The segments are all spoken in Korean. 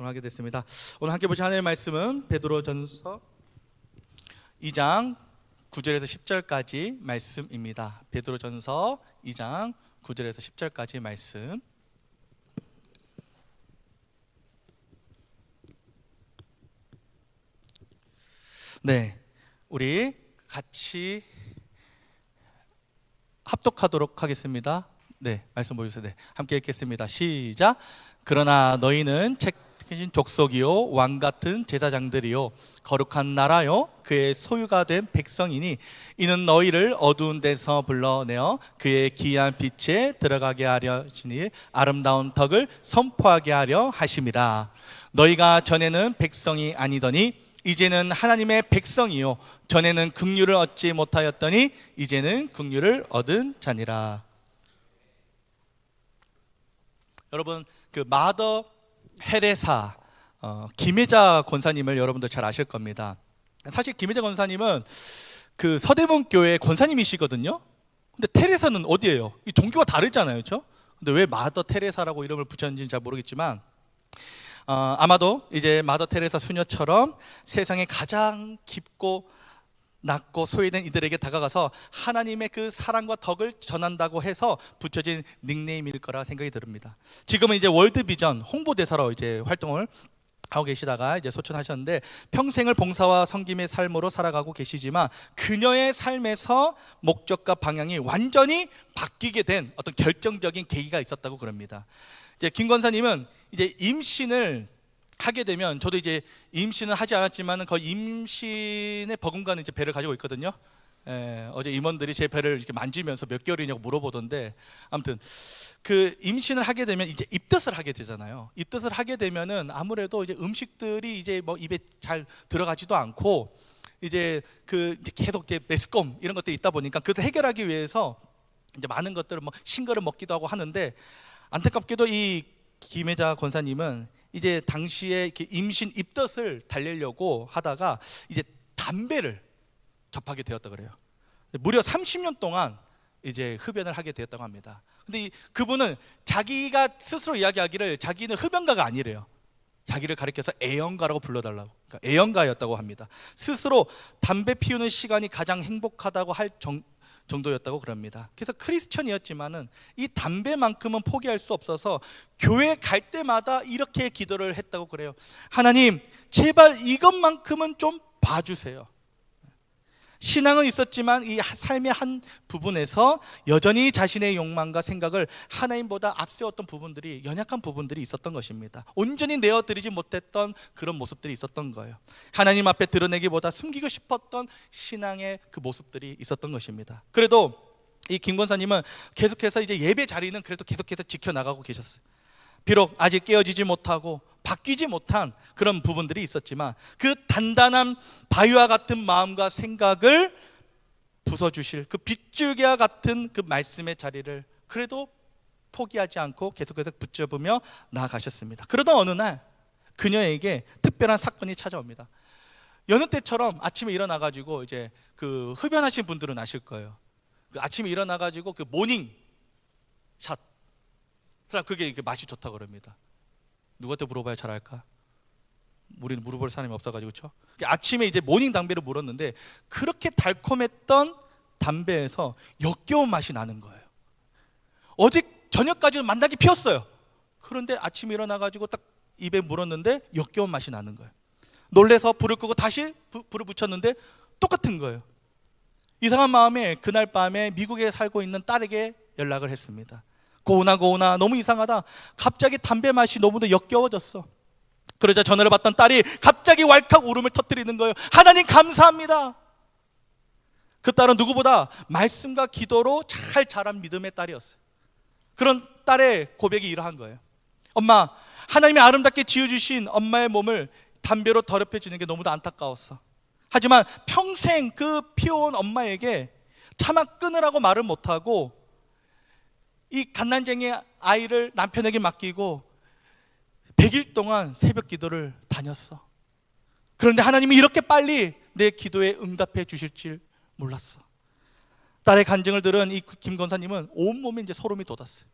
방송을 하게 됐습니다. 오늘 함께 보실 하나님의 말씀은 베드로전서 2장 9절에서 10절까지 말씀입니다. 베드로전서 2장 9절에서 10절까지 말씀. 네, 우리 같이 합독하도록 하겠습니다. 네, 말씀 보여주세요. 네, 함께 읽겠습니다. 시작. 그러나 너희는 책임진 족속이요 왕 같은 제사장들이요 거룩한 나라요 그의 소유가 된 백성이니 이는 너희를 어두운 데서 불러내어 그의 기이한 빛에 들어가게 하려 하시니 아름다운 덕을 선포하게 하려 하심이라. 너희가 전에는 백성이 아니더니 이제는 하나님의 백성이요 전에는 긍휼을 얻지 못하였더니 이제는 긍휼을 얻은 자니라. 여러분, 그 마더 헤레사 김혜자 권사님을 여러분들 잘 아실 겁니다. 사실 김혜자 권사님은 그 서대문 교회 권사님이시거든요. 근데 테레사는 어디예요? 이 종교가 다르잖아요, 그렇죠? 근데 왜 마더 테레사라고 이름을 붙였는지는 잘 모르겠지만 아마도 이제 마더 테레사 수녀처럼 세상에 가장 깊고 낮고 소외된 이들에게 다가가서 하나님의 그 사랑과 덕을 전한다고 해서 붙여진 닉네임일 거라 생각이 듭니다. 지금은 이제 월드비전 홍보대사로 이제 활동을 하고 계시다가 이제 소천하셨는데 평생을 봉사와 섬김의 삶으로 살아가고 계시지만 그녀의 삶에서 목적과 방향이 완전히 바뀌게 된 어떤 결정적인 계기가 있었다고 그럽니다. 이제 김 권사님은 이제 임신을 하게 되면, 저도 이제 임신은 하지 않았지만은 거의 임신의 버금가는 이제 배를 가지고 있거든요. 어제 임원들이 제 배를 이렇게 만지면서 몇 개월이냐고 물어보던데, 아무튼 그 임신을 하게 되면 이제 입덧을 하게 되잖아요. 입덧을 하게 되면은 아무래도 이제 음식들이 이제 뭐 입에 잘 들어가지도 않고 이제 이제 계속 이제 메스꺼움 이런 것들이 있다 보니까 그것을 해결하기 위해서 이제 많은 것들을 뭐 신거를 먹기도 하고 하는데, 안타깝게도 이 김혜자 권사님은 이제 당시에 이렇게 임신 입덧을 달래려고 하다가 이제 담배를 접하게 되었다 그래요. 무려 30년 동안 이제 흡연을 하게 되었다고 합니다. 근데 그분은 자기가 스스로 이야기하기를 자기는 흡연가가 아니래요. 자기를 가리켜서 애연가라고 불러달라고, 그러니까 애연가였다고 합니다. 스스로 담배 피우는 시간이 가장 행복하다고 할 정도였다고 그럽니다. 그래서 크리스천이었지만은 이 담배만큼은 포기할 수 없어서 교회 갈 때마다 이렇게 기도를 했다고 그래요. 하나님, 제발 이것만큼은 좀 봐주세요. 신앙은 있었지만 이 삶의 한 부분에서 여전히 자신의 욕망과 생각을 하나님보다 앞세웠던 부분들이, 연약한 부분들이 있었던 것입니다. 온전히 내어드리지 못했던 그런 모습들이 있었던 거예요. 하나님 앞에 드러내기보다 숨기고 싶었던 신앙의 그 모습들이 있었던 것입니다. 그래도 이 김 권사님은 계속해서 이제 예배 자리는 그래도 계속해서 지켜나가고 계셨어요. 비록 아직 깨어지지 못하고 바뀌지 못한 그런 부분들이 있었지만 그 단단한 바위와 같은 마음과 생각을 부숴주실 그 빗줄기와 같은 그 말씀의 자리를 그래도 포기하지 않고 계속해서 붙잡으며 나아가셨습니다. 그러던 어느 날 그녀에게 특별한 사건이 찾아옵니다. 여느 때처럼 아침에 일어나가지고 이제 그 흡연하신 분들은 아실 거예요. 그 아침에 일어나가지고 그 모닝 샷, 그게 맛이 좋다고 그럽니다. 누구한테 물어봐야 잘 알까? 우리는 물어볼 사람이 없어가지고, 그렇죠? 아침에 이제 모닝 담배를 물었는데 그렇게 달콤했던 담배에서 역겨운 맛이 나는 거예요. 어제 저녁까지는 만나게 피웠어요. 그런데 아침에 일어나가지고 딱 입에 물었는데 역겨운 맛이 나는 거예요. 놀래서 불을 끄고 다시 불을 붙였는데 똑같은 거예요. 이상한 마음에 그날 밤에 미국에 살고 있는 딸에게 연락을 했습니다. 고은아 너무 이상하다. 갑자기 담배 맛이 너무도 역겨워졌어. 그러자 전화를 받던 딸이 갑자기 왈칵 울음을 터뜨리는 거예요. 하나님 감사합니다. 그 딸은 누구보다 말씀과 기도로 잘 자란 믿음의 딸이었어요. 그런 딸의 고백이 이러한 거예요. 엄마, 하나님이 아름답게 지어주신 엄마의 몸을 담배로 더럽혀지는 게 너무도 안타까웠어. 하지만 평생 그 피워온 엄마에게 차마 끊으라고 말을 못하고 이 갓난쟁이 아이를 남편에게 맡기고 100일 동안 새벽 기도를 다녔어. 그런데 하나님이 이렇게 빨리 내 기도에 응답해 주실 줄 몰랐어. 딸의 간증을 들은 이 김 권사님은 온몸에 이제 소름이 돋았어요.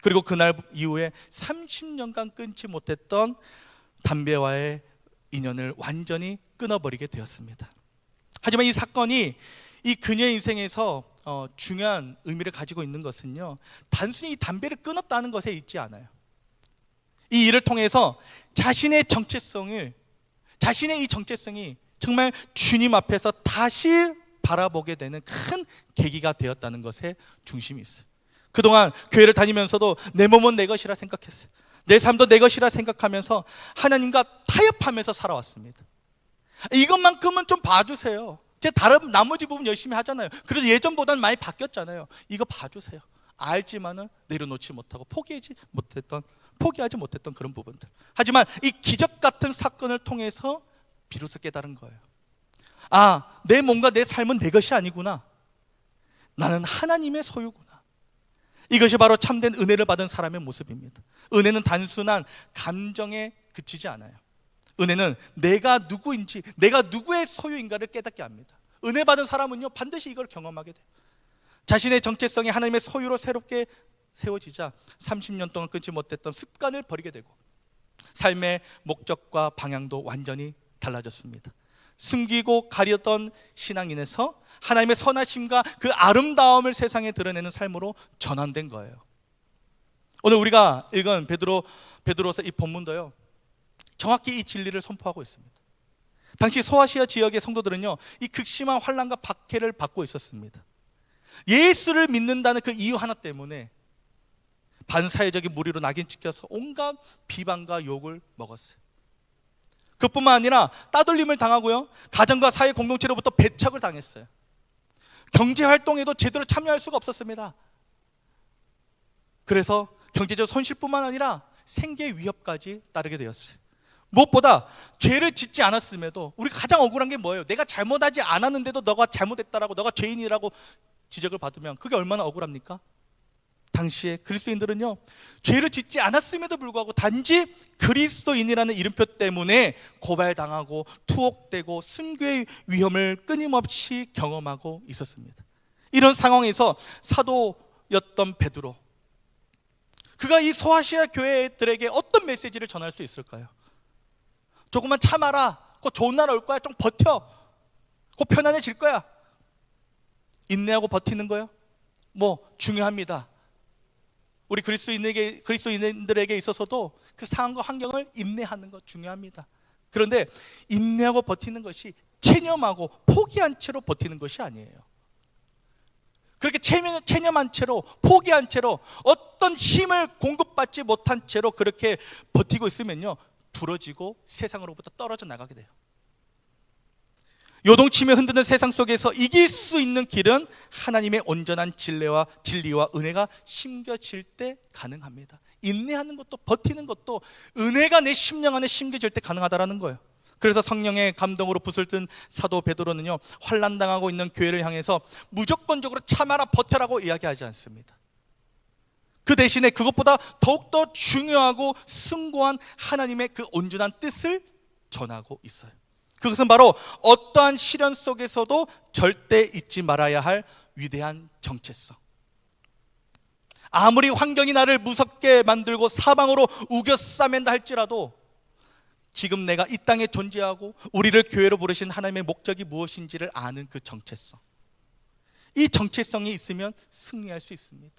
그리고 그날 이후에 30년간 끊지 못했던 담배와의 인연을 완전히 끊어버리게 되었습니다. 하지만 이 사건이 이 그녀의 인생에서 중요한 의미를 가지고 있는 것은요, 단순히 이 담배를 끊었다는 것에 있지 않아요. 이 일을 통해서 자신의 이 정체성이 정말 주님 앞에서 다시 바라보게 되는 큰 계기가 되었다는 것에 중심이 있어요. 그동안 교회를 다니면서도 내 몸은 내 것이라 생각했어요. 내 삶도 내 것이라 생각하면서 하나님과 타협하면서 살아왔습니다. 이것만큼은 좀 봐주세요. 제 다른 나머지 부분 열심히 하잖아요. 그래도 예전보다는 많이 바뀌었잖아요. 이거 봐주세요. 알지만은 내려놓지 못하고 포기하지 못했던 그런 부분들. 하지만 이 기적 같은 사건을 통해서 비로소 깨달은 거예요. 내 몸과 내 삶은 내 것이 아니구나. 나는 하나님의 소유구나. 이것이 바로 참된 은혜를 받은 사람의 모습입니다. 은혜는 단순한 감정에 그치지 않아요. 은혜는 내가 누구인지, 내가 누구의 소유인가를 깨닫게 합니다. 은혜 받은 사람은요, 반드시 이걸 경험하게 돼요. 자신의 정체성이 하나님의 소유로 새롭게 세워지자 30년 동안 끊지 못했던 습관을 버리게 되고 삶의 목적과 방향도 완전히 달라졌습니다. 숨기고 가렸던 신앙인에서 하나님의 선하심과 그 아름다움을 세상에 드러내는 삶으로 전환된 거예요. 오늘 우리가 읽은 베드로서 이 본문도요, 정확히 이 진리를 선포하고 있습니다. 당시 소아시아 지역의 성도들은요, 이 극심한 환난과 박해를 받고 있었습니다. 예수를 믿는다는 그 이유 하나 때문에 반사회적인 무리로 낙인 찍혀서 온갖 비방과 욕을 먹었어요. 그뿐만 아니라 따돌림을 당하고요, 가정과 사회 공동체로부터 배척을 당했어요. 경제활동에도 제대로 참여할 수가 없었습니다. 그래서 경제적 손실뿐만 아니라 생계 위협까지 따르게 되었어요. 무엇보다 죄를 짓지 않았음에도 우리가 가장 억울한 게 뭐예요? 내가 잘못하지 않았는데도 너가 잘못했다라고, 너가 죄인이라고 지적을 받으면 그게 얼마나 억울합니까? 당시에 그리스도인들은요, 죄를 짓지 않았음에도 불구하고 단지 그리스도인이라는 이름표 때문에 고발당하고 투옥되고 순교의 위험을 끊임없이 경험하고 있었습니다. 이런 상황에서 사도였던 베드로, 그가 이 소아시아 교회들에게 어떤 메시지를 전할 수 있을까요? 조금만 참아라, 곧 좋은 날 올 거야, 좀 버텨, 곧 편안해질 거야. 인내하고 버티는 거요? 중요합니다. 우리 그리스도인들에게 있어서도 그 상황과 환경을 인내하는 것 중요합니다. 그런데 인내하고 버티는 것이 체념하고 포기한 채로 버티는 것이 아니에요. 그렇게 체념한 채로, 포기한 채로, 어떤 힘을 공급받지 못한 채로 그렇게 버티고 있으면요, 부러지고 세상으로부터 떨어져 나가게 돼요. 요동치며 흔드는 세상 속에서 이길 수 있는 길은 하나님의 온전한 진리와 은혜가 심겨질 때 가능합니다. 인내하는 것도 버티는 것도 은혜가 내 심령 안에 심겨질 때 가능하다라는 거예요. 그래서 성령의 감동으로 붓을 든 사도 베드로는요, 환난당하고 있는 교회를 향해서 무조건적으로 참아라, 버텨라고 이야기하지 않습니다. 그 대신에 그것보다 더욱더 중요하고 숭고한 하나님의 그 온전한 뜻을 전하고 있어요. 그것은 바로 어떠한 시련 속에서도 절대 잊지 말아야 할 위대한 정체성. 아무리 환경이 나를 무섭게 만들고 사방으로 우겨 싸맨다 할지라도 지금 내가 이 땅에 존재하고 우리를 교회로 부르신 하나님의 목적이 무엇인지를 아는 그 정체성, 이 정체성이 있으면 승리할 수 있습니다.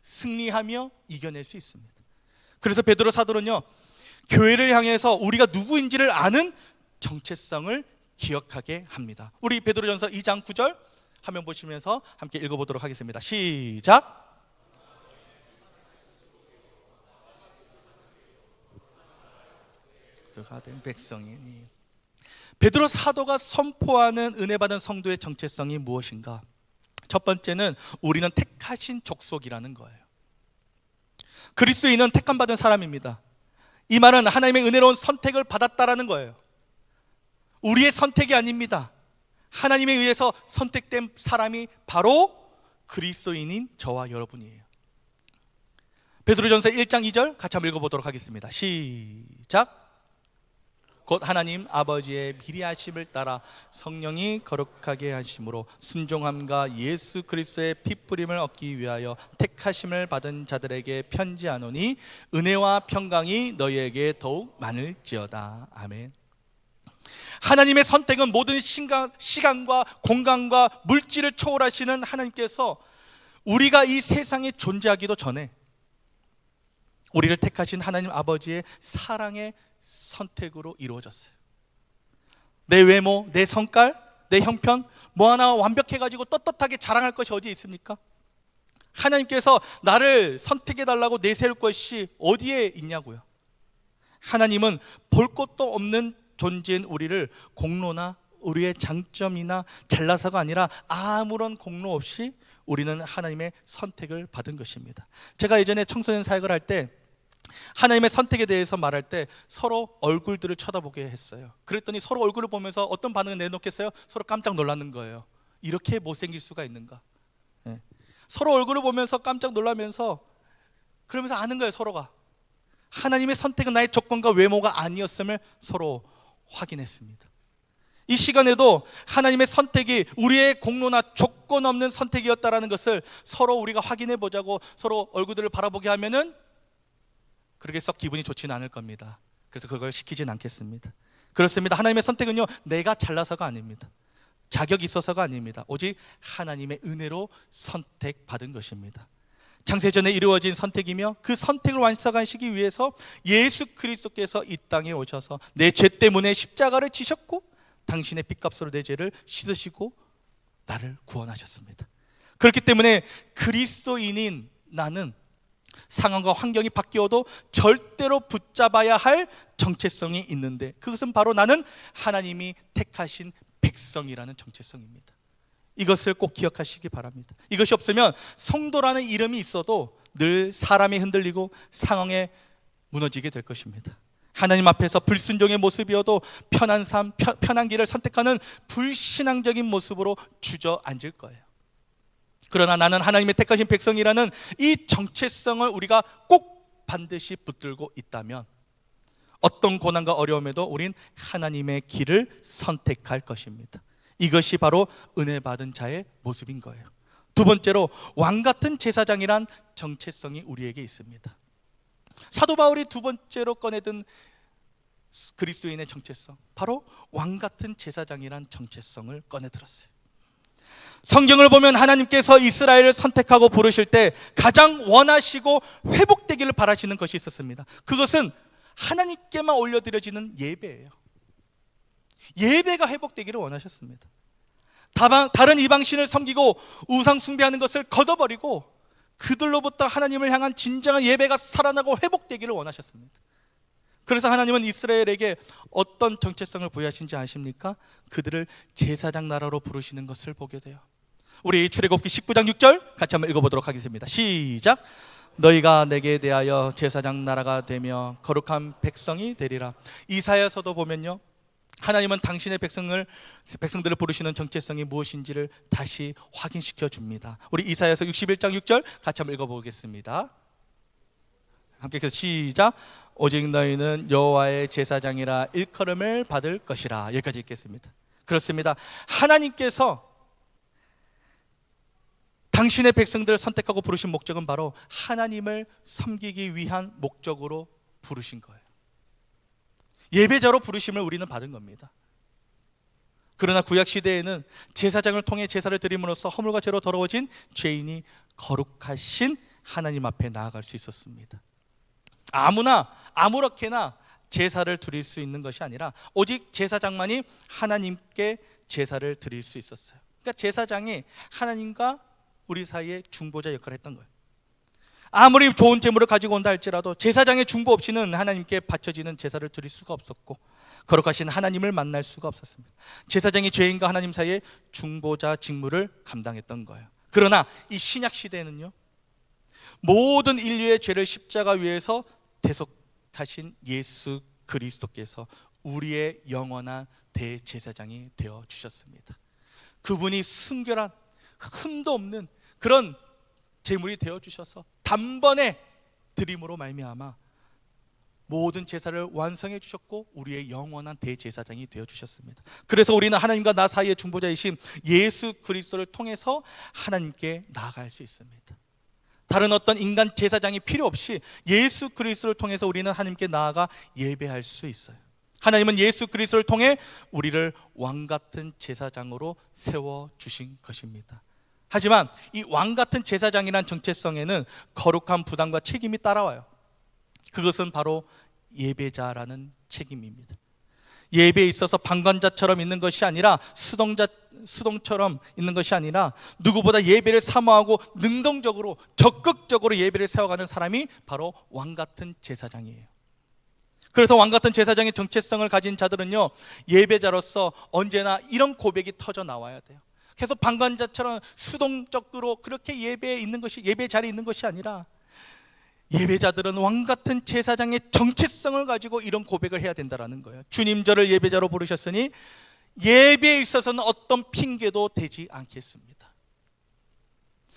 승리하며 이겨낼 수 있습니다. 그래서 베드로 사도는요, 교회를 향해서 우리가 누구인지를 아는 정체성을 기억하게 합니다. 우리 베드로전서 2장 9절 화면 보시면서 함께 읽어보도록 하겠습니다. 시작. 그가 된 백성이니. 베드로 사도가 선포하는 은혜 받은 성도의 정체성이 무엇인가? 첫 번째는 우리는 택하신 족속이라는 거예요. 그리스도인은 택함 받은 사람입니다. 이 말은 하나님의 은혜로운 선택을 받았다라는 거예요. 우리의 선택이 아닙니다. 하나님에 의해서 선택된 사람이 바로 그리스도인인 저와 여러분이에요. 베드로전서 1장 2절 같이 한번 읽어보도록 하겠습니다. 시작. 곧 하나님 아버지의 미리 하심을 따라 성령이 거룩하게 하심으로 순종함과 예수 그리스도의 핏부림을 얻기 위하여 택하심을 받은 자들에게 편지하노니 은혜와 평강이 너희에게 더욱 많을지어다. 아멘. 하나님의 선택은 모든 시간과 공간과 물질을 초월하시는 하나님께서 우리가 이 세상에 존재하기도 전에 우리를 택하신 하나님 아버지의 사랑의 선택으로 이루어졌어요. 내 외모, 내 성깔, 내 형편 뭐 하나 완벽해가지고 떳떳하게 자랑할 것이 어디에 있습니까? 하나님께서 나를 선택해달라고 내세울 것이 어디에 있냐고요. 하나님은 볼 것도 없는 존재인 우리를 공로나 우리의 장점이나 잘나서가 아니라 아무런 공로 없이 우리는 하나님의 선택을 받은 것입니다. 제가 예전에 청소년 사역을 할 때 하나님의 선택에 대해서 말할 때 서로 얼굴들을 쳐다보게 했어요. 그랬더니 서로 얼굴을 보면서 어떤 반응을 내놓겠어요? 서로 깜짝 놀라는 거예요. 이렇게 못생길 수가 있는가? 네. 서로 얼굴을 보면서 깜짝 놀라면서 그러면서 아는 거예요. 서로가 하나님의 선택은 나의 조건과 외모가 아니었음을 서로 확인했습니다. 이 시간에도 하나님의 선택이 우리의 공로나 조건 없는 선택이었다라는 것을 서로 우리가 확인해 보자고 서로 얼굴들을 바라보게 하면은 그렇게 썩 기분이 좋지는 않을 겁니다. 그래서 그걸 시키진 않겠습니다. 그렇습니다. 하나님의 선택은요, 내가 잘나서가 아닙니다. 자격이 있어서가 아닙니다. 오직 하나님의 은혜로 선택받은 것입니다. 창세전에 이루어진 선택이며 그 선택을 완성하시기 위해서 예수 그리스도께서 이 땅에 오셔서 내 죄 때문에 십자가를 지셨고 당신의 핏값으로 내 죄를 씻으시고 나를 구원하셨습니다. 그렇기 때문에 그리스도인인 나는 상황과 환경이 바뀌어도 절대로 붙잡아야 할 정체성이 있는데 그것은 바로 나는 하나님이 택하신 백성이라는 정체성입니다. 이것을 꼭 기억하시기 바랍니다. 이것이 없으면 성도라는 이름이 있어도 늘 사람이 흔들리고 상황에 무너지게 될 것입니다. 하나님 앞에서 불순종의 모습이어도 편한 삶, 편한 길을 선택하는 불신앙적인 모습으로 주저앉을 거예요. 그러나 나는 하나님의 택하신 백성이라는 이 정체성을 우리가 꼭 반드시 붙들고 있다면 어떤 고난과 어려움에도 우린 하나님의 길을 선택할 것입니다. 이것이 바로 은혜 받은 자의 모습인 거예요. 두 번째로 왕 같은 제사장이란 정체성이 우리에게 있습니다. 사도 바울이 두 번째로 꺼내든 그리스도인의 정체성, 바로 왕 같은 제사장이란 정체성을 꺼내들었어요. 성경을 보면 하나님께서 이스라엘을 선택하고 부르실 때 가장 원하시고 회복되기를 바라시는 것이 있었습니다. 그것은 하나님께만 올려드려지는 예배예요. 예배가 회복되기를 원하셨습니다. 다른 이방신을 섬기고 우상 숭배하는 것을 걷어버리고 그들로부터 하나님을 향한 진정한 예배가 살아나고 회복되기를 원하셨습니다. 그래서 하나님은 이스라엘에게 어떤 정체성을 부여하신지 아십니까? 그들을 제사장 나라로 부르시는 것을 보게 돼요. 우리 출애굽기 19장 6절 같이 한번 읽어보도록 하겠습니다. 시작. 너희가 내게 대하여 제사장 나라가 되며 거룩한 백성이 되리라. 이사야서도 보면요, 하나님은 당신의 백성들을 부르시는 정체성이 무엇인지를 다시 확인시켜 줍니다. 우리 이사야서 61장 6절 같이 한번 읽어보겠습니다. 함께 해서 시작. 오직 너희는 여호와의 제사장이라 일컬음을 받을 것이라. 여기까지 읽겠습니다. 그렇습니다. 하나님께서 당신의 백성들을 선택하고 부르신 목적은 바로 하나님을 섬기기 위한 목적으로 부르신 거예요. 예배자로 부르심을 우리는 받은 겁니다. 그러나 구약시대에는 제사장을 통해 제사를 드림으로써 허물과 죄로 더러워진 죄인이 거룩하신 하나님 앞에 나아갈 수 있었습니다. 아무나 아무렇게나 제사를 드릴 수 있는 것이 아니라 오직 제사장만이 하나님께 제사를 드릴 수 있었어요. 그러니까 제사장이 하나님과 우리 사이에 중보자 역할을 했던 거예요. 아무리 좋은 재물을 가지고 온다 할지라도 제사장의 중보 없이는 하나님께 바쳐지는 제사를 드릴 수가 없었고 거룩하신 하나님을 만날 수가 없었습니다. 제사장이 죄인과 하나님 사이에 중보자 직무를 감당했던 거예요. 그러나 이 신약 시대에는요, 모든 인류의 죄를 십자가 위에서 대속하신 예수 그리스도께서 우리의 영원한 대제사장이 되어 주셨습니다. 그분이 순결한 흠도 없는 그런 제물이 되어 주셔서 단번에 드림으로 말미암아 모든 제사를 완성해 주셨고 우리의 영원한 대제사장이 되어 주셨습니다. 그래서 우리는 하나님과 나 사이의 중보자이신 예수 그리스도를 통해서 하나님께 나아갈 수 있습니다. 다른 어떤 인간 제사장이 필요 없이 예수 그리스도를 통해서 우리는 하나님께 나아가 예배할 수 있어요. 하나님은 예수 그리스도를 통해 우리를 왕같은 제사장으로 세워주신 것입니다. 하지만 이 왕같은 제사장이란 정체성에는 거룩한 부담과 책임이 따라와요. 그것은 바로 예배자라는 책임입니다. 예배에 있어서 방관자처럼 있는 것이 아니라 수동처럼 있는 것이 아니라 누구보다 예배를 사모하고 능동적으로 적극적으로 예배를 세워가는 사람이 바로 왕같은 제사장이에요. 그래서 왕같은 제사장의 정체성을 가진 자들은요, 예배자로서 언제나 이런 고백이 터져 나와야 돼요. 계속 방관자처럼 수동적으로 그렇게 예배에 있는 것이, 예배 자리에 있는 것이 아니라 예배자들은 왕같은 제사장의 정체성을 가지고 이런 고백을 해야 된다는 거예요. 주님 저를 예배자로 부르셨으니 예배에 있어서는 어떤 핑계도 되지 않겠습니다.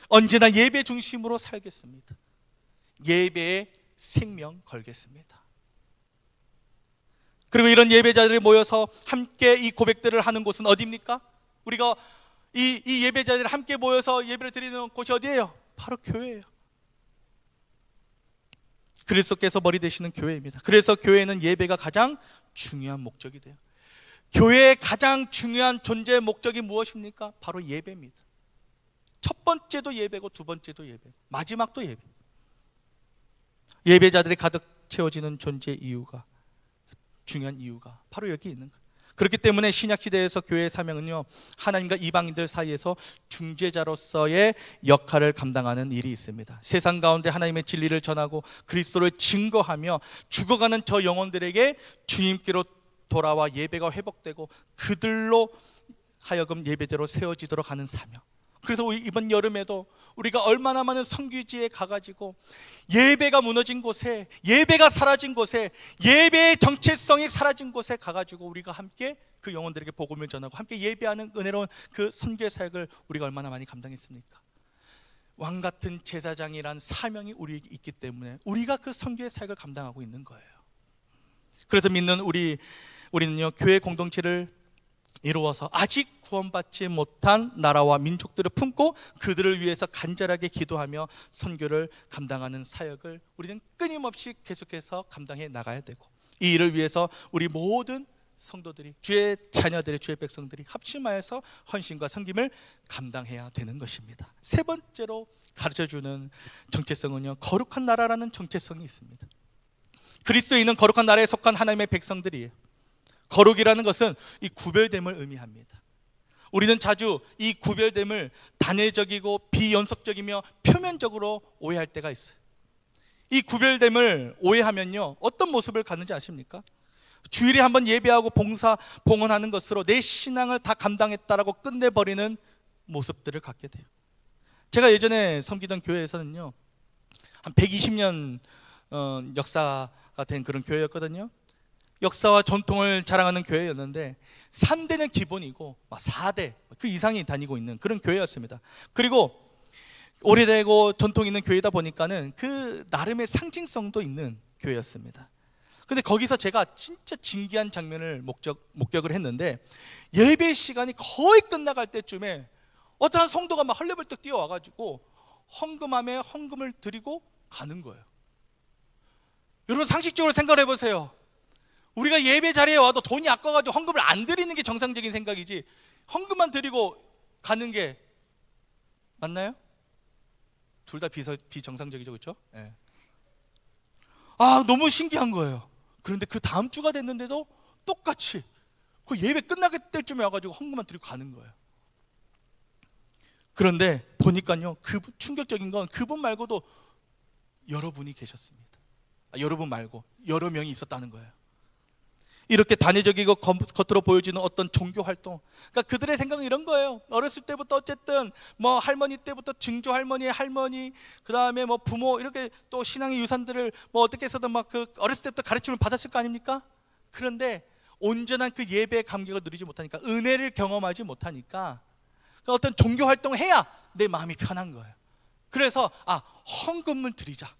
언제나 예배 중심으로 살겠습니다. 예배에 생명 걸겠습니다. 그리고 이런 예배자들이 모여서 함께 이 고백들을 하는 곳은 어디입니까? 우리가 이 예배자들이 함께 모여서 예배를 드리는 곳이 어디예요? 바로 교회예요. 그리스도께서 머리 되시는 교회입니다. 그래서 교회는 예배가 가장 중요한 목적이 돼요. 교회의 가장 중요한 존재의 목적이 무엇입니까? 바로 예배입니다. 첫 번째도 예배고 두 번째도 예배고 마지막도 예배. 예배자들이 가득 채워지는 존재의 이유가, 중요한 이유가 바로 여기 있는 거예요. 그렇기 때문에 신약시대에서 교회의 사명은요, 하나님과 이방인들 사이에서 중재자로서의 역할을 감당하는 일이 있습니다. 세상 가운데 하나님의 진리를 전하고 그리스도를 증거하며 죽어가는 저 영혼들에게 주님께로 돌아와 예배가 회복되고 그들로 하여금 예배대로 세워지도록 하는 사명. 그래서 이번 여름에도 우리가 얼마나 많은 선교지에 가가지고 예배가 무너진 곳에, 예배가 사라진 곳에, 예배의 정체성이 사라진 곳에 가가지고 우리가 함께 그 영혼들에게 복음을 전하고 함께 예배하는 은혜로운 그 선교 사역을 우리가 얼마나 많이 감당했습니까? 왕같은 제사장이란 사명이 우리에게 있기 때문에 우리가 그 선교의 사역을 감당하고 있는 거예요. 그래서 믿는 우리는요, 교회 공동체를 이루어서 아직 구원받지 못한 나라와 민족들을 품고 그들을 위해서 간절하게 기도하며 선교를 감당하는 사역을 우리는 끊임없이 계속해서 감당해 나가야 되고, 이 일을 위해서 우리 모든 성도들이, 주의 자녀들이, 주의 백성들이 합심하여서 헌신과 섬김을 감당해야 되는 것입니다. 세 번째로 가르쳐주는 정체성은요, 거룩한 나라라는 정체성이 있습니다. 그리스도에 있는 거룩한 나라에 속한 하나님의 백성들이에요. 거룩이라는 것은 이 구별됨을 의미합니다. 우리는 자주 이 구별됨을 단회적이고 비연속적이며 표면적으로 오해할 때가 있어요. 이 구별됨을 오해하면요, 어떤 모습을 갖는지 아십니까? 주일에 한번 예배하고 봉헌하는 것으로 내 신앙을 다 감당했다라고 끝내버리는 모습들을 갖게 돼요. 제가 예전에 섬기던 교회에서는요, 한 120년 역사가 된 그런 교회였거든요. 역사와 전통을 자랑하는 교회였는데 3대는 기본이고 4대 그 이상이 다니고 있는 그런 교회였습니다. 그리고 오래되고 전통 있는 교회다 보니까는 그 나름의 상징성도 있는 교회였습니다. 근데 거기서 제가 진짜 진기한 장면을 목격을 했는데, 예배 시간이 거의 끝나갈 때쯤에 어떤 성도가 막 헐레벌떡 뛰어와가지고 헌금함에 헌금을 드리고 가는 거예요. 여러분 상식적으로 생각을 해보세요. 우리가 예배 자리에 와도 돈이 아까워가지고 헌금을 안 드리는 게 정상적인 생각이지, 헌금만 드리고 가는 게 맞나요? 둘 다 비정상적이죠, 그렇죠? 네. 너무 신기한 거예요. 그런데 그 다음 주가 됐는데도 똑같이 그 예배 끝나게 때쯤에 와가지고 헌금만 드리고 가는 거예요. 그런데 보니까요, 충격적인 건 그분 말고도 여러분이 계셨습니다. 여러분 말고 여러 명이 있었다는 거예요. 이렇게 단회적이고 겉으로 보여지는 어떤 종교 활동, 그러니까 그들의 생각은 이런 거예요. 어렸을 때부터 어쨌든 뭐 할머니 때부터 증조 할머니의 할머니, 그 다음에 뭐 부모, 이렇게 또 신앙의 유산들을 뭐 어떻게 해서든 막 그 어렸을 때부터 가르침을 받았을 거 아닙니까? 그런데 온전한 그 예배의 감격을 누리지 못하니까, 은혜를 경험하지 못하니까 어떤 종교 활동을 해야 내 마음이 편한 거예요. 그래서 헌금을 드리자,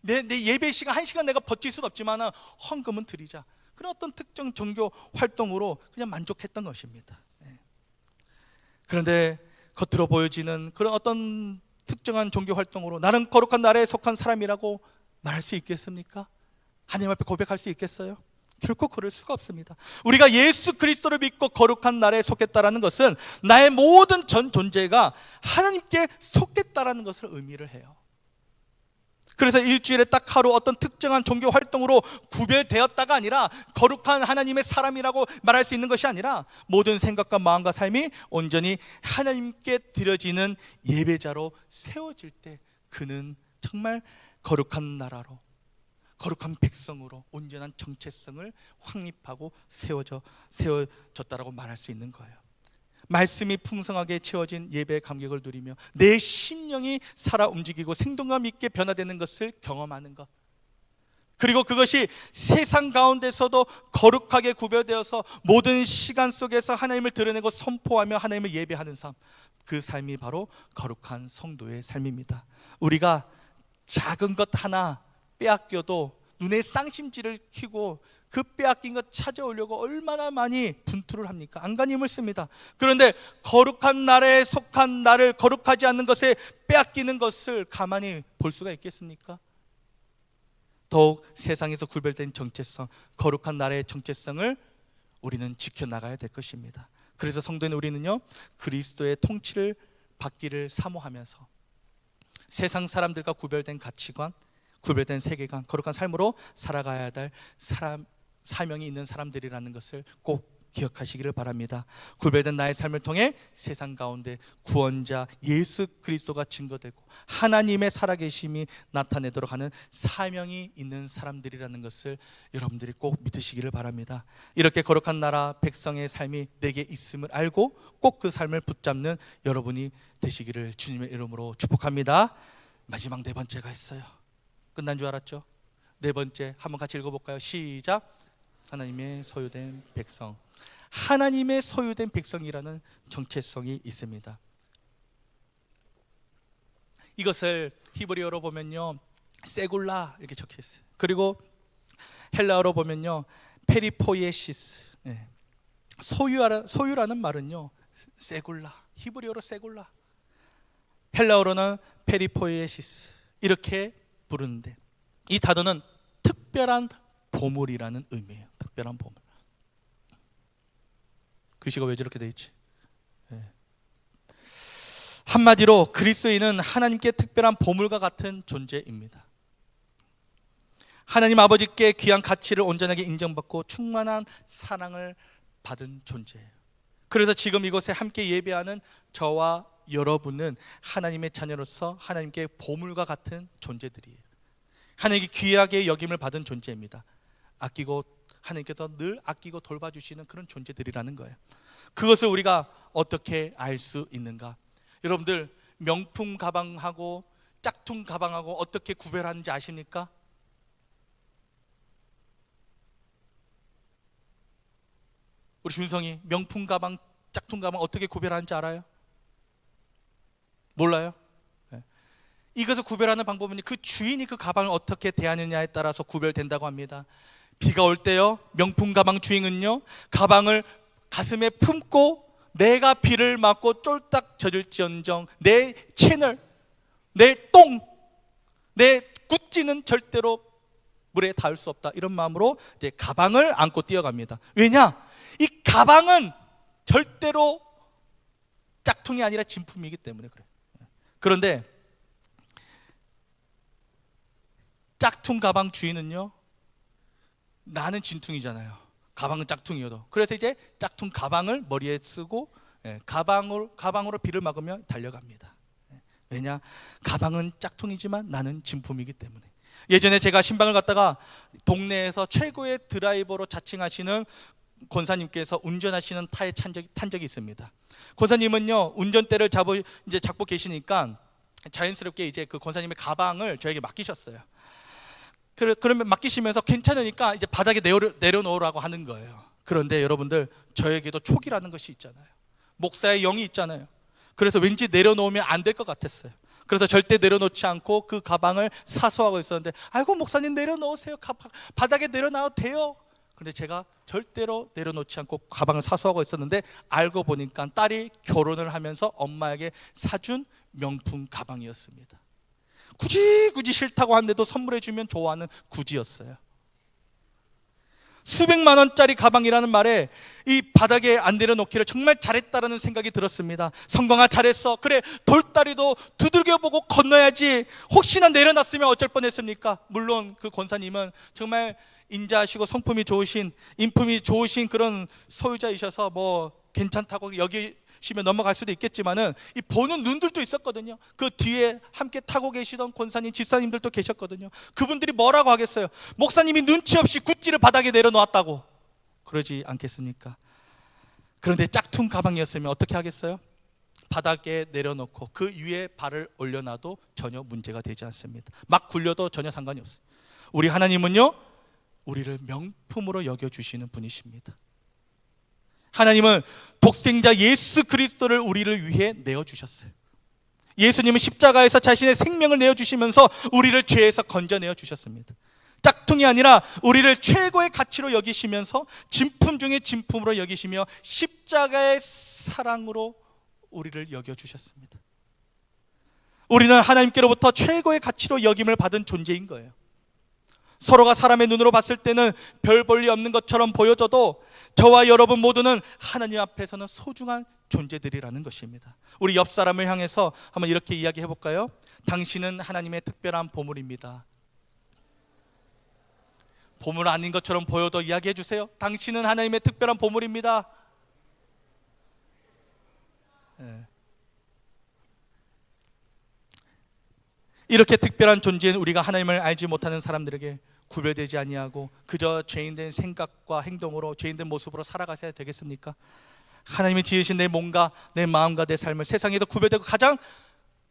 내 예배 시간 1시간 내가 버틸 수는 없지만 헌금은 드리자. 그런 어떤 특정 종교 활동으로 그냥 만족했던 것입니다. 그런데 겉으로 보여지는 그런 어떤 특정한 종교 활동으로 나는 거룩한 나라에 속한 사람이라고 말할 수 있겠습니까? 하나님 앞에 고백할 수 있겠어요? 결코 그럴 수가 없습니다. 우리가 예수 그리스도를 믿고 거룩한 나라에 속했다라는 것은 나의 모든 전 존재가 하나님께 속했다라는 것을 의미를 해요. 그래서 일주일에 딱 하루 어떤 특정한 종교 활동으로 구별되었다가 아니라 거룩한 하나님의 사람이라고 말할 수 있는 것이 아니라 모든 생각과 마음과 삶이 온전히 하나님께 드려지는 예배자로 세워질 때 그는 정말 거룩한 나라로, 거룩한 백성으로 온전한 정체성을 확립하고 세워졌다라고 말할 수 있는 거예요. 말씀이 풍성하게 채워진 예배의 감격을 누리며 내 심령이 살아 움직이고 생동감 있게 변화되는 것을 경험하는 것, 그리고 그것이 세상 가운데서도 거룩하게 구별되어서 모든 시간 속에서 하나님을 드러내고 선포하며 하나님을 예배하는 삶, 그 삶이 바로 거룩한 성도의 삶입니다. 우리가 작은 것 하나 빼앗겨도 눈에 쌍심지를 켜고 그 빼앗긴 것 찾아오려고 얼마나 많이 분투를 합니까? 안간힘을 씁니다. 그런데 거룩한 나라에 속한 나를 거룩하지 않는 것에 빼앗기는 것을 가만히 볼 수가 있겠습니까? 더욱 세상에서 구별된 정체성, 거룩한 나라의 정체성을 우리는 지켜나가야 될 것입니다. 그래서 성도인 우리는요, 그리스도의 통치를 받기를 사모하면서 세상 사람들과 구별된 가치관, 구별된 세계관, 거룩한 삶으로 살아가야 될 사명이 있는 사람들이라는 것을 꼭 기억하시기를 바랍니다. 구별된 나의 삶을 통해 세상 가운데 구원자 예수 그리스도가 증거되고 하나님의 살아계심이 나타내도록 하는 사명이 있는 사람들이라는 것을 여러분들이 꼭 믿으시기를 바랍니다. 이렇게 거룩한 나라 백성의 삶이 내게 있음을 알고 꼭 그 삶을 붙잡는 여러분이 되시기를 주님의 이름으로 축복합니다. 마지막 네 번째가 있어요. 끝난 줄 알았죠? 네 번째 한번 같이 읽어볼까요? 시작. 하나님의 소유된 백성. 하나님의 소유된 백성이라는 정체성이 있습니다. 이것을 히브리어로 보면요, 세굴라 이렇게 적혀 있어요. 그리고 헬라어로 보면요, 페리포이에시스. 소유라는 말은요, 세굴라, 히브리어로 세굴라, 헬라어로는 페리포이에시스 이렇게 부르는데, 이 단어는 특별한 보물이라는 의미예요. 특별한 보물. 글씨가 왜 저렇게 돼 있지? 한마디로 그리스도인은 하나님께 특별한 보물과 같은 존재입니다. 하나님 아버지께 귀한 가치를 온전하게 인정받고 충만한 사랑을 받은 존재예요. 그래서 지금 이곳에 함께 예배하는 저와 여러분은 하나님의 자녀로서 하나님께 보물과 같은 존재들이에요. 하나님께 귀하게 여김을 받은 존재입니다. 하나님께서 늘 아끼고 돌봐주시는 그런 존재들이라는 거예요. 그것을 우리가 어떻게 알 수 있는가? 여러분들 명품 가방하고 짝퉁 가방하고 어떻게 구별하는지 아십니까? 우리 준성이 명품 가방, 짝퉁 가방 어떻게 구별하는지 알아요? 몰라요? 이것을 구별하는 방법은 그 주인이 그 가방을 어떻게 대하느냐에 따라서 구별된다고 합니다. 비가 올 때요, 명품 가방 주인은요, 가방을 가슴에 품고 내가 비를 맞고 쫄딱 젖을지언정 내 채널, 내 똥, 내 구찌는 절대로 물에 닿을 수 없다, 이런 마음으로 이제 가방을 안고 뛰어갑니다. 왜냐? 이 가방은 절대로 짝퉁이 아니라 진품이기 때문에 그래요. 그런데 짝퉁 가방 주인은요, 나는 진퉁이잖아요. 가방은 짝퉁이어도. 그래서 이제 짝퉁 가방을 머리에 쓰고 가방으로 비를 막으며 달려갑니다. 왜냐? 가방은 짝퉁이지만 나는 진품이기 때문에. 예전에 제가 신방을 갔다가 동네에서 최고의 드라이버로 자칭하시는 권사님께서 운전하시는 차에 탄 적이 있습니다. 권사님은요, 운전대를 잡고 계시니까 자연스럽게 이제 그 권사님의 가방을 저에게 맡기셨어요. 그러면 맡기시면서 괜찮으니까 이제 바닥에 내려놓으라고 하는 거예요. 그런데 여러분들, 저에게도 촉이라는 것이 있잖아요. 목사의 영이 있잖아요. 그래서 왠지 내려놓으면 안 될 것 같았어요. 그래서 절대 내려놓지 않고 그 가방을 사수하고 있었는데, 아이고 목사님 내려놓으세요. 바닥에 내려놔도 돼요. 그런데 제가 절대로 내려놓지 않고 가방을 사수하고 있었는데, 알고 보니까 딸이 결혼을 하면서 엄마에게 사준 명품 가방이었습니다. 굳이 싫다고 하는데도 선물해주면 좋아하는 구지였어요. 수백만 원짜리 가방이라는 말에 이 바닥에 안 내려놓기를 정말 잘했다라는 생각이 들었습니다. 성광아 잘했어. 그래, 돌다리도 두들겨보고 건너야지. 혹시나 내려놨으면 어쩔 뻔했습니까? 물론 그 권사님은 정말 인자하시고 성품이 좋으신, 인품이 좋으신 그런 소유자이셔서 뭐 괜찮다고 여기시면 넘어갈 수도 있겠지만은, 이 보는 눈들도 있었거든요. 그 뒤에 함께 타고 계시던 권사님, 집사님들도 계셨거든요. 그분들이 뭐라고 하겠어요? 목사님이 눈치 없이 구찌를 바닥에 내려놓았다고 그러지 않겠습니까? 그런데 짝퉁 가방이었으면 어떻게 하겠어요? 바닥에 내려놓고 그 위에 발을 올려놔도 전혀 문제가 되지 않습니다. 막 굴려도 전혀 상관이 없어요. 우리 하나님은요, 우리를 명품으로 여겨주시는 분이십니다. 하나님은 독생자 예수 그리스도를 우리를 위해 내어주셨어요. 예수님은 십자가에서 자신의 생명을 내어주시면서 우리를 죄에서 건져내어 주셨습니다. 짝퉁이 아니라 우리를 최고의 가치로 여기시면서 진품 중에 진품으로 여기시며 십자가의 사랑으로 우리를 여겨주셨습니다. 우리는 하나님께로부터 최고의 가치로 여김을 받은 존재인 거예요. 서로가 사람의 눈으로 봤을 때는 별 볼 일 없는 것처럼 보여져도 저와 여러분 모두는 하나님 앞에서는 소중한 존재들이라는 것입니다. 우리 옆 사람을 향해서 한번 이렇게 이야기해 볼까요? 당신은 하나님의 특별한 보물입니다. 보물 아닌 것처럼 보여도 이야기해 주세요. 당신은 하나님의 특별한 보물입니다. 이렇게 특별한 존재인 우리가 하나님을 알지 못하는 사람들에게 구별되지 아니하고 그저 죄인된 생각과 행동으로, 죄인된 모습으로 살아가셔야 되겠습니까? 하나님이 지으신 내 몸과 내 마음과 내 삶을 세상에도 구별되고 가장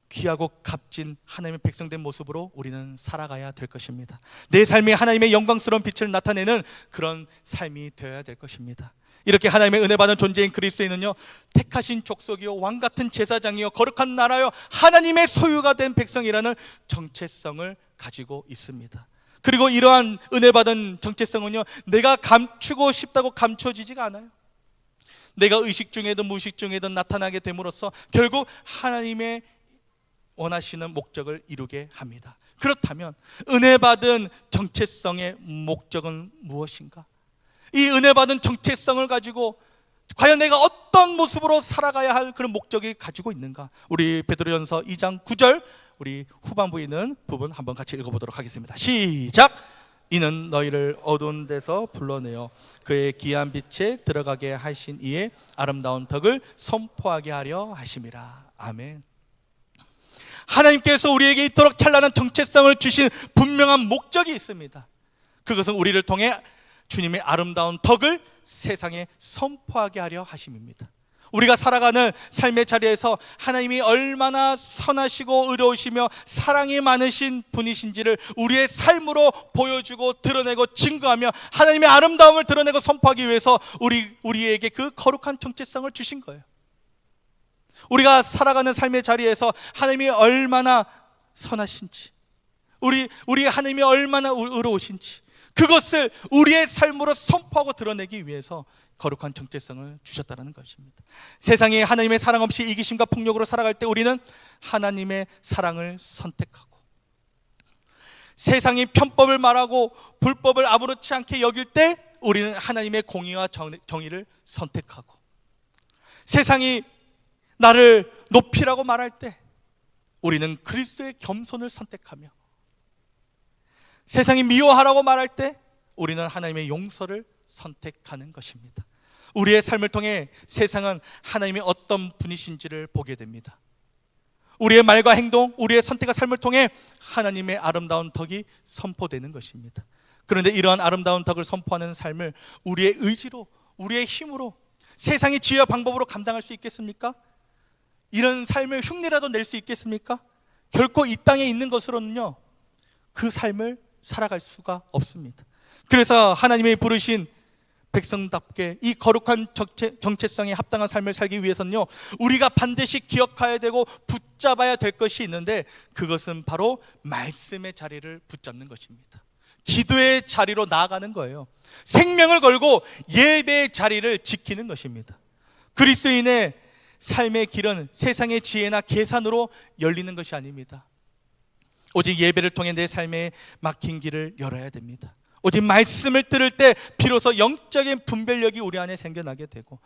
귀하고 값진 하나님의 백성된 모습으로 우리는 살아가야 될 것입니다. 내 삶이 하나님의 영광스러운 빛을 나타내는 그런 삶이 되어야 될 것입니다. 이렇게 하나님의 은혜 받은 존재인 그리스도인은요, 택하신 족속이요, 왕같은 제사장이요, 거룩한 나라요, 하나님의 소유가 된 백성이라는 정체성을 가지고 있습니다. 그리고 이러한 은혜 받은 정체성은요, 내가 감추고 싶다고 감춰지지가 않아요. 내가 의식 중에든 무의식 중에든 나타나게 됨으로써 결국 하나님의 원하시는 목적을 이루게 합니다. 그렇다면 은혜 받은 정체성의 목적은 무엇인가? 이 은혜 받은 정체성을 가지고 과연 내가 어떤 모습으로 살아가야 할 그런 목적이 가지고 있는가? 우리 베드로전서 2장 9절, 우리 후반부에 있는 부분 한번 같이 읽어보도록 하겠습니다. 시작! 이는 너희를 어두운 데서 불러내어 그의 귀한 빛에 들어가게 하신 이의 아름다운 덕을 선포하게 하려 하심이라. 아멘. 하나님께서 우리에게 이토록 찬란한 정체성을 주신 분명한 목적이 있습니다. 그것은 우리를 통해 주님의 아름다운 덕을 세상에 선포하게 하려 하심입니다. 우리가 살아가는 삶의 자리에서 하나님이 얼마나 선하시고 의로우시며 사랑이 많으신 분이신지를 우리의 삶으로 보여주고 드러내고 증거하며 하나님의 아름다움을 드러내고 선포하기 위해서 우리에게 그 거룩한 정체성을 주신 거예요. 우리가 살아가는 삶의 자리에서 하나님이 얼마나 선하신지, 우리 하나님이 얼마나 의로우신지, 그것을 우리의 삶으로 선포하고 드러내기 위해서 거룩한 정체성을 주셨다는 것입니다. 세상에 하나님의 사랑 없이 이기심과 폭력으로 살아갈 때 우리는 하나님의 사랑을 선택하고, 세상이 편법을 말하고 불법을 아무렇지 않게 여길 때 우리는 하나님의 공의와 정의를 선택하고, 세상이 나를 높이라고 말할 때 우리는 그리스도의 겸손을 선택하며, 세상이 미워하라고 말할 때 우리는 하나님의 용서를 선택하는 것입니다. 우리의 삶을 통해 세상은 하나님이 어떤 분이신지를 보게 됩니다. 우리의 말과 행동, 우리의 선택과 삶을 통해 하나님의 아름다운 덕이 선포되는 것입니다. 그런데 이러한 아름다운 덕을 선포하는 삶을 우리의 의지로, 우리의 힘으로, 세상의 지혜와 방법으로 감당할 수 있겠습니까? 이런 삶을 흉내라도 낼 수 있겠습니까? 결코 이 땅에 있는 것으로는요, 그 삶을 살아갈 수가 없습니다. 그래서 하나님이 부르신 백성답게 이 거룩한 정체성에 합당한 삶을 살기 위해서는요, 우리가 반드시 기억해야 되고 붙잡아야 될 것이 있는데, 그것은 바로 말씀의 자리를 붙잡는 것입니다. 기도의 자리로 나아가는 거예요. 생명을 걸고 예배의 자리를 지키는 것입니다. 그리스도인의 삶의 길은 세상의 지혜나 계산으로 열리는 것이 아닙니다. 오직 예배를 통해 내 삶에 막힌 길을 열어야 됩니다. 오직 말씀을 들을 때 비로소 영적인 분별력이 우리 안에 생겨나게 되고,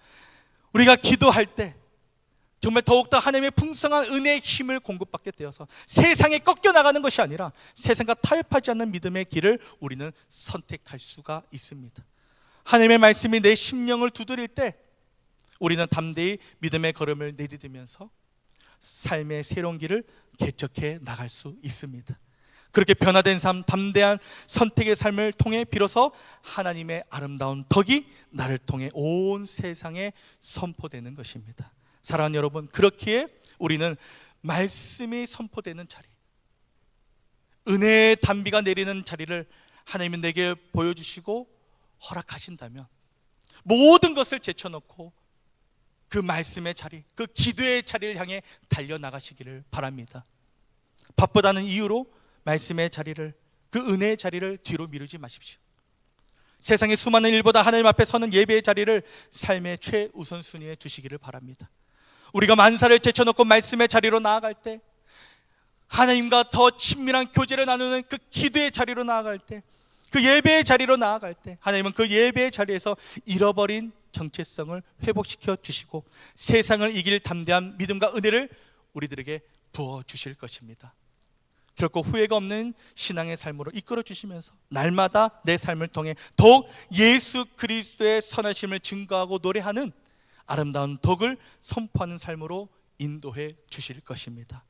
우리가 기도할 때 정말 더욱더 하나님의 풍성한 은혜의 힘을 공급받게 되어서 세상에 꺾여나가는 것이 아니라 세상과 타협하지 않는 믿음의 길을 우리는 선택할 수가 있습니다. 하나님의 말씀이 내 심령을 두드릴 때 우리는 담대히 믿음의 걸음을 내디디면서 삶의 새로운 길을 개척해 나갈 수 있습니다. 그렇게 변화된 삶, 담대한 선택의 삶을 통해 비로소 하나님의 아름다운 덕이 나를 통해 온 세상에 선포되는 것입니다. 사랑하는 여러분, 그렇기에 우리는 말씀이 선포되는 자리, 은혜의 단비가 내리는 자리를 하나님이 내게 보여주시고 허락하신다면 모든 것을 제쳐놓고 그 말씀의 자리, 그 기도의 자리를 향해 달려나가시기를 바랍니다. 바쁘다는 이유로 말씀의 자리를, 그 은혜의 자리를 뒤로 미루지 마십시오. 세상의 수많은 일보다 하나님 앞에 서는 예배의 자리를 삶의 최우선순위에 두시기를 바랍니다. 우리가 만사를 제쳐놓고 말씀의 자리로 나아갈 때, 하나님과 더 친밀한 교제를 나누는 그 기도의 자리로 나아갈 때, 그 예배의 자리로 나아갈 때, 하나님은 그 예배의 자리에서 잃어버린 정체성을 회복시켜 주시고 세상을 이길 담대한 믿음과 은혜를 우리들에게 부어주실 것입니다. 결코 후회가 없는 신앙의 삶으로 이끌어 주시면서 날마다 내 삶을 통해 더욱 예수 그리스도의 선하심을 증거하고 노래하는 아름다운 덕을 선포하는 삶으로 인도해 주실 것입니다.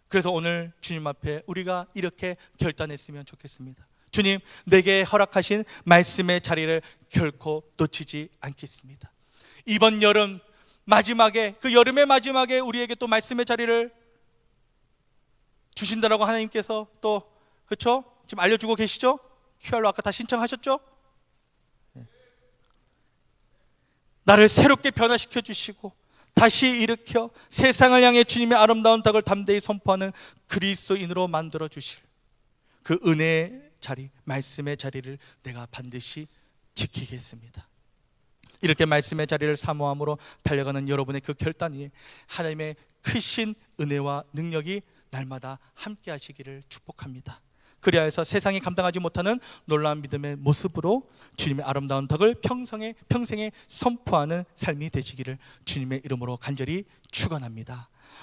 그래서 오늘 주님 앞에 우리가 이렇게 결단했으면 좋겠습니다. 주님, 내게 허락하신 말씀의 자리를 결코 놓치지 않겠습니다. 이번 여름 마지막에, 그 여름의 마지막에 우리에게 또 말씀의 자리를 주신다라고 하나님께서 또, 그렇죠? 지금 알려주고 계시죠? QR로 아까 다 신청하셨죠? 나를 새롭게 변화시켜 주시고 다시 일으켜 세상을 향해 주님의 아름다운 덕을 담대히 선포하는 그리스도인으로 만들어 주실 그 은혜의 자리, 말씀의 자리를 내가 반드시 지키겠습니다. 이렇게 말씀의 자리를 사모함으로 달려가는 여러분의 그 결단 위에 하나님의 크신 은혜와 능력이 날마다 함께 하시기를 축복합니다. 그리하여서 세상이 감당하지 못하는 놀라운 믿음의 모습으로 주님의 아름다운 덕을 평생에 선포하는 삶이 되시기를 주님의 이름으로 간절히 축원합니다.